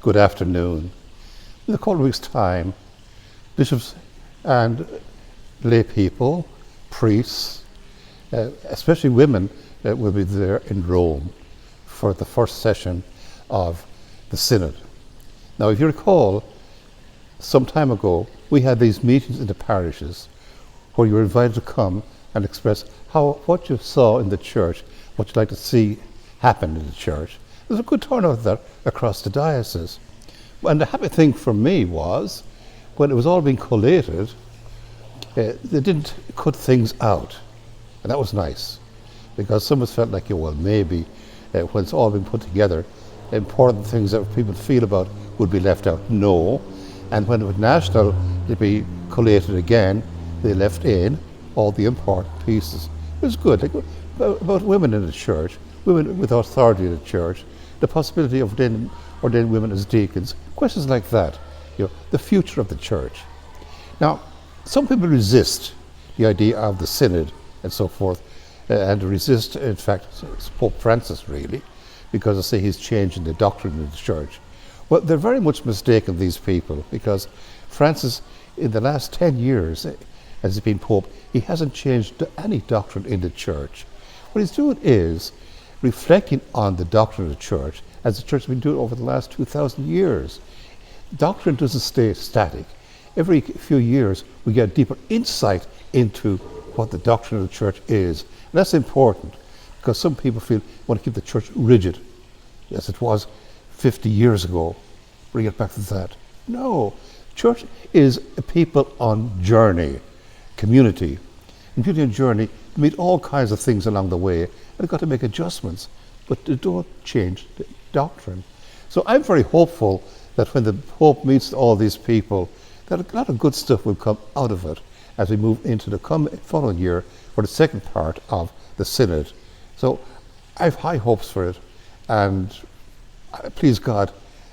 good afternoon. In a couple of weeks' time, bishops and lay people, priests, especially women, will be there in Rome for the first session of the Synod. Now, if you recall, some time ago, we had these meetings in the parishes where you were invited to come and express what you saw in the church, what you'd like to see happen in the church. There's a good turnout of that across the diocese. And the happy thing for me was, when it was all being collated, they didn't cut things out. And that was nice, because some of us felt like, well, maybe when it's all been put together, important things that people feel about would be left out. No. And when it was national, it'd be collated again. They left in all the important pieces. It was good. Like, about women in the church, women with authority in the church, the possibility of ordaining women as deacons, questions like that, the future of the church. Now, some people resist the idea of the Synod and so forth, and resist, in fact, Pope Francis really, because I say he's changing the doctrine of the church. Well, they're very much mistaken, these people, because Francis, in the last 10 years, as he's been Pope, he hasn't changed any doctrine in the church. What he's doing is reflecting on the doctrine of the church, as the church has been doing over the last 2,000 years. Doctrine doesn't stay static. Every few years, we get deeper insight into what the doctrine of the church is. And that's important, because some people want to keep the church rigid, as it was 50 years ago. Bring it back to that. No, church is a people on journey, community. And people on journey meet all kinds of things along the way, and they've got to make adjustments, but they don't change the doctrine. So I'm very hopeful that when the Pope meets all these people, that a lot of good stuff will come out of it as we move into the following year for the second part of the Synod. So I have high hopes for it, and please God,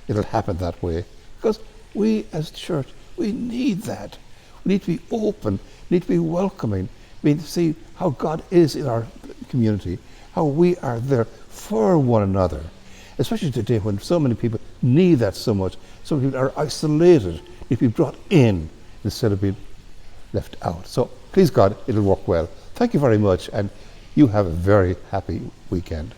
it'll happen that way. Because we as church, we need that. We need to be open, we need to be welcoming. We need to see how God is in our community, how we are there for one another. Especially today when so many people need that so much. Some people are isolated, need to be brought in instead of being left out. So please God, it'll work well. Thank you very much, and you have a very happy weekend.